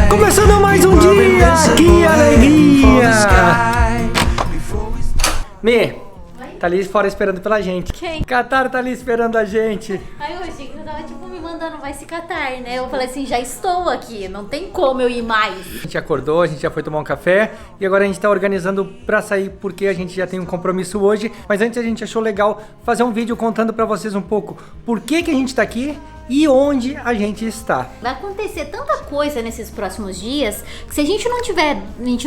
Começando mais um dia, que alegria! Me, tá ali fora esperando pela gente. Quem? Qatar tá ali esperando a gente. Aí eu achei que eu tava tipo me mandando, vai se catar, né? Eu falei assim, já estou aqui, não tem como eu ir mais. A gente acordou, a gente já foi tomar um café e agora a gente tá organizando pra sair porque a gente já tem um compromisso hoje. Mas antes a gente achou legal fazer um vídeo contando pra vocês um pouco por que a gente tá aqui e onde a gente está. Vai acontecer tanta coisa nesses próximos dias que se a gente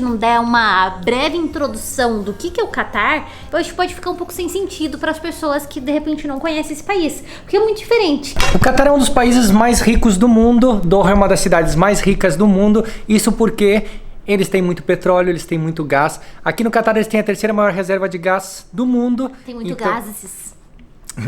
não der uma breve introdução do que é o Qatar, eu acho que pode ficar um pouco sem sentido para as pessoas que de repente não conhecem esse país, porque é muito diferente. O Qatar é um dos países mais ricos do mundo, Doha é uma das cidades mais ricas do mundo, isso porque eles têm muito petróleo, eles têm muito gás. Aqui no Qatar eles têm a terceira maior reserva de gás do mundo. Tem muito gases.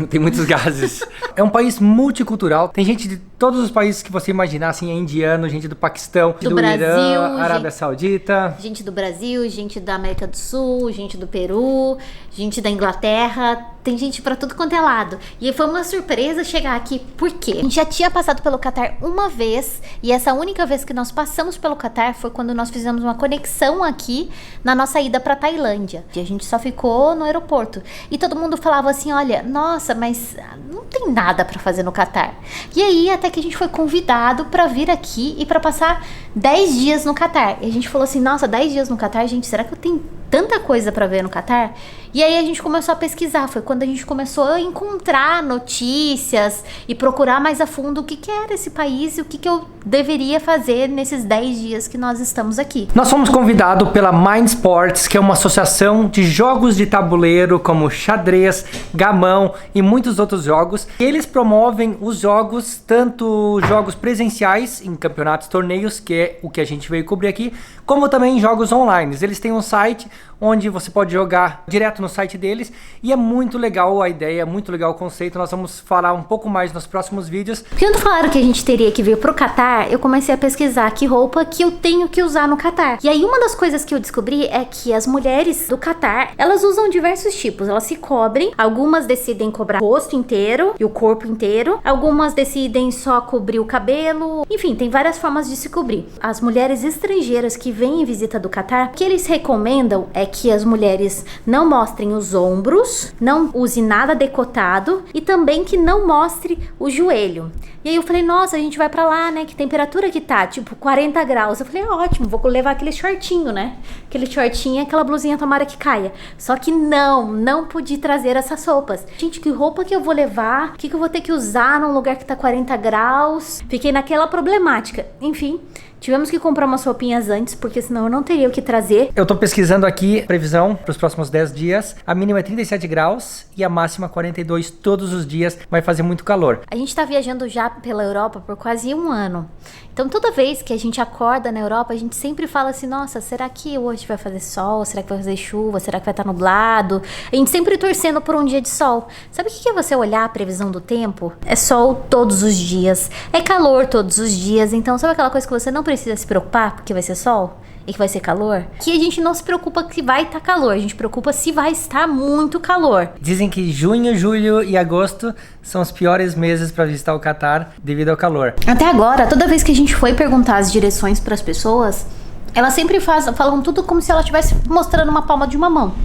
Tem muitos gases. É um país multicultural. Tem gente de todos os países que você imaginar, assim, é indiano, gente do Paquistão, do Brasil, Irã, Arábia Saudita. Gente do Brasil, gente da América do Sul, gente do Peru, gente da Inglaterra. Tem gente pra tudo quanto é lado. E foi uma surpresa chegar aqui. Por quê? A gente já tinha passado pelo Qatar uma vez. E essa única vez que nós passamos pelo Qatar foi quando nós fizemos uma conexão aqui na nossa ida pra Tailândia. E a gente só ficou no aeroporto. E todo mundo falava assim, olha, nossa, mas não tem nada pra fazer no Qatar. E aí até que a gente foi convidado pra vir aqui e pra passar 10 dias no Qatar. E a gente falou assim, nossa, 10 dias no Qatar, gente, será que eu tenho tanta coisa pra ver no Qatar? E aí a gente começou a pesquisar, foi quando a gente começou a encontrar notícias e procurar mais a fundo o que era esse país e o que eu deveria fazer nesses 10 dias que nós estamos aqui. Nós fomos convidados pela Mind Sports, que é uma associação de jogos de tabuleiro como xadrez, gamão e muitos outros jogos. Eles promovem os jogos, tanto jogos presenciais em campeonatos, torneios, que é o que a gente veio cobrir aqui, como também jogos online. Eles têm um site onde você pode jogar direto no site deles e é muito legal a ideia, muito legal o conceito. Nós vamos falar um pouco mais nos próximos vídeos. Quando falaram que a gente teria que vir pro Qatar, eu comecei a pesquisar que roupa que eu tenho que usar no Qatar. E aí uma das coisas que eu descobri é que as mulheres do Qatar, elas usam diversos tipos, elas se cobrem, algumas decidem cobrir o rosto inteiro e o corpo inteiro, algumas decidem só cobrir o cabelo, enfim, tem várias formas de se cobrir. As mulheres estrangeiras que vêm em visita do Qatar, o que eles recomendam é que as mulheres não mostrem os ombros, não use nada decotado e também que não mostre o joelho. E aí eu falei, nossa, a gente vai pra lá, né? Que temperatura que tá? Tipo, 40 graus. Eu falei, ótimo, vou levar aquele shortinho, né? Aquele shortinho, aquela blusinha, tomara que caia. Só que não pude trazer essas roupas. Gente, que roupa que eu vou levar? O que eu vou ter que usar num lugar que tá 40 graus? Fiquei naquela problemática. Enfim, tivemos que comprar umas roupinhas antes, porque senão eu não teria o que trazer. Eu tô pesquisando aqui, previsão para os próximos 10 dias. A mínima é 37 graus e a máxima 42 todos os dias. Vai fazer muito calor. A gente tá viajando já pela Europa por quase um ano. Então toda vez que a gente acorda na Europa, a gente sempre fala assim, nossa, será que hoje vai fazer sol? Será que vai fazer chuva? Será que vai estar nublado? A gente sempre torcendo por um dia de sol. Sabe o que é você olhar a previsão do tempo? É sol todos os dias. É calor todos os dias. Então sabe aquela coisa que você não precisa se preocupar porque vai ser sol? E que vai ser calor? Que a gente não se preocupa que vai estar calor, a gente preocupa se vai estar muito calor. Dizem que junho, julho e agosto são os piores meses para visitar o Qatar devido ao calor. Até agora, toda vez que a gente foi perguntar as direções para as pessoas, elas sempre falam tudo como se ela estivesse mostrando uma palma de uma mão.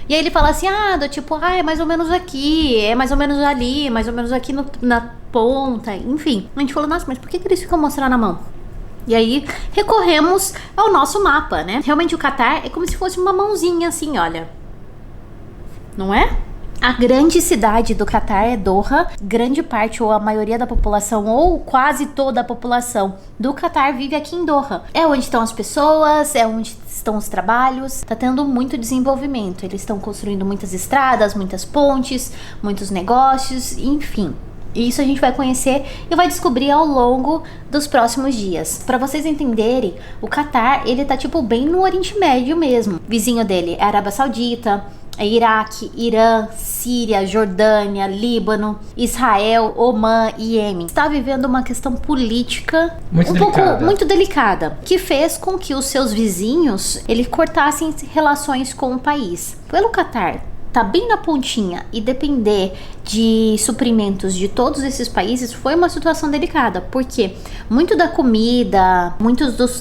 E aí ele fala assim, do tipo, é mais ou menos aqui, é mais ou menos ali, mais ou menos aqui na ponta, enfim. A gente falou, nossa, mas por que eles ficam mostrando a mão? E aí recorremos ao nosso mapa, né? Realmente o Qatar é como se fosse uma mãozinha assim, olha. Não é? A grande cidade do Qatar é Doha. Grande parte ou a maioria da população ou quase toda a população do Qatar vive aqui em Doha. É onde estão as pessoas, é onde estão os trabalhos. Tá tendo muito desenvolvimento. Eles estão construindo muitas estradas, muitas pontes, muitos negócios, enfim. E isso a gente vai conhecer e vai descobrir ao longo dos próximos dias. Para vocês entenderem, o Qatar, ele tá tipo bem no Oriente Médio mesmo. Vizinho dele é a Arábia Saudita, é Iraque, Irã, Síria, Jordânia, Líbano, Israel, Omã e Iêmen. Está vivendo uma questão política muito delicada, que fez com que os seus vizinhos ele cortassem relações com o país. Pelo Qatar tá bem na pontinha e depender de suprimentos de todos esses países foi uma situação delicada, porque muito da comida,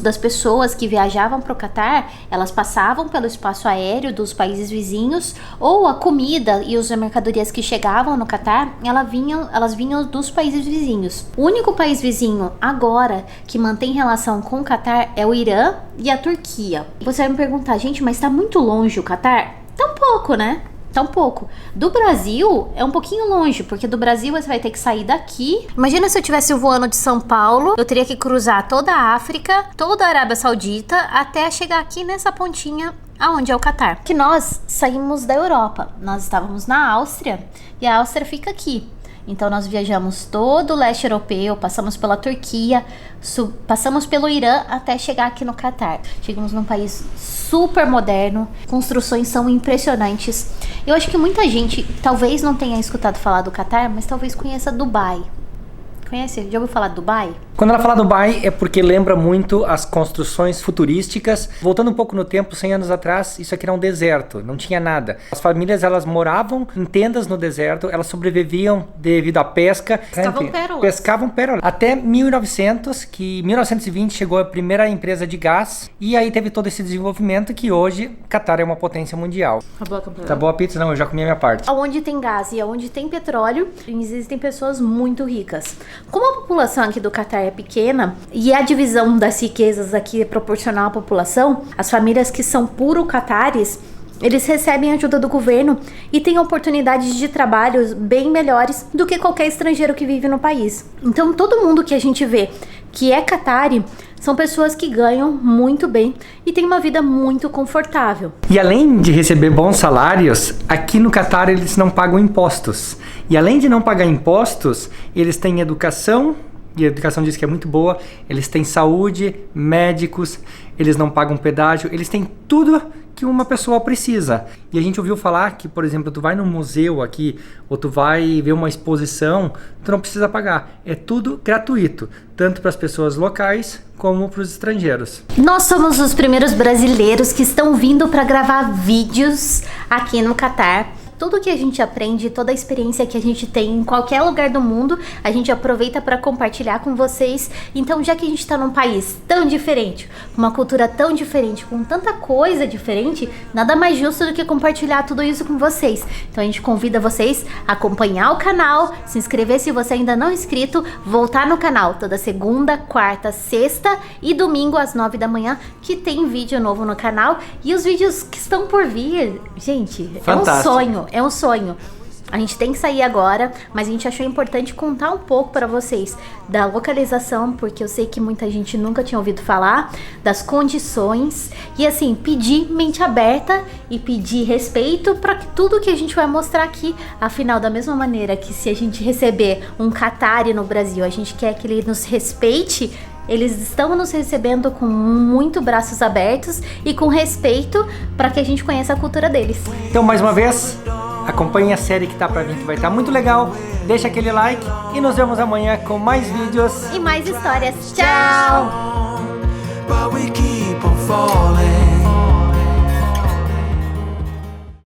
das pessoas que viajavam para o Catar, elas passavam pelo espaço aéreo dos países vizinhos, ou a comida e as mercadorias que chegavam no Catar, elas vinham dos países vizinhos. O único país vizinho agora que mantém relação com o Catar é o Irã e a Turquia. Você vai me perguntar, gente, mas tá muito longe o Catar? Tá um pouco, né? Tá um pouco. Do Brasil é um pouquinho longe, porque do Brasil você vai ter que sair daqui. Imagina se eu estivesse voando de São Paulo, eu teria que cruzar toda a África, toda a Arábia Saudita, até chegar aqui nessa pontinha aonde é o Catar. Que nós saímos da Europa. Nós estávamos na Áustria e a Áustria fica aqui. Então nós viajamos todo o leste europeu, passamos pela Turquia, passamos pelo Irã até chegar aqui no Catar. Chegamos num país super moderno, construções são impressionantes. Eu acho que muita gente talvez não tenha escutado falar do Catar, mas talvez conheça Dubai. Conhece? Já ouviu falar de Dubai? Quando ela fala Dubai é porque lembra muito as construções futurísticas. Voltando um pouco no tempo, 100 anos atrás, isso aqui era um deserto, não tinha nada. As famílias, elas moravam em tendas no deserto, elas sobreviviam devido à pesca. Pescavam pérolas. Até 1900, que em 1920 chegou a primeira empresa de gás, e aí teve todo esse desenvolvimento que hoje Catar é uma potência mundial. Tá boa a pizza? Não, eu já comi a minha parte. Onde tem gás e onde tem petróleo, existem pessoas muito ricas. Como a população aqui do Catar é pequena e a divisão das riquezas aqui é proporcional à população, as famílias que são puro catares, eles recebem ajuda do governo e têm oportunidades de trabalho bem melhores do que qualquer estrangeiro que vive no país. Então todo mundo que a gente vê que é catari são pessoas que ganham muito bem e têm uma vida muito confortável. E além de receber bons salários, aqui no Catar eles não pagam impostos. E além de não pagar impostos, eles têm educação, e a educação diz que é muito boa, eles têm saúde, médicos, eles não pagam pedágio, eles têm tudo que uma pessoa precisa. E a gente ouviu falar que, por exemplo, tu vai num museu aqui, ou tu vai ver uma exposição, tu não precisa pagar. É tudo gratuito, tanto para as pessoas locais como para os estrangeiros. Nós somos os primeiros brasileiros que estão vindo para gravar vídeos aqui no Catar. Tudo que a gente aprende, toda a experiência que a gente tem em qualquer lugar do mundo, a gente aproveita para compartilhar com vocês. Então, já que a gente está num país tão diferente, com uma cultura tão diferente, com tanta coisa diferente, nada mais justo do que compartilhar tudo isso com vocês. Então, a gente convida vocês a acompanhar o canal, se inscrever se você ainda não é inscrito, voltar no canal toda segunda, quarta, sexta e domingo às 9 da manhã, que tem vídeo novo no canal. E os vídeos que estão por vir, gente, fantástico. É um sonho. É um sonho. A gente tem que sair agora, mas a gente achou importante contar um pouco para vocês da localização, porque eu sei que muita gente nunca tinha ouvido falar, das condições e assim, pedir mente aberta e pedir respeito para que tudo que a gente vai mostrar aqui, afinal, da mesma maneira que se a gente receber um catari no Brasil, a gente quer que ele nos respeite. Eles estão nos recebendo com muito braços abertos e com respeito para que a gente conheça a cultura deles. Então, mais uma vez, acompanhe a série que tá pra vir, que vai estar muito legal. Deixa aquele like e nos vemos amanhã com mais vídeos e mais histórias. Tchau!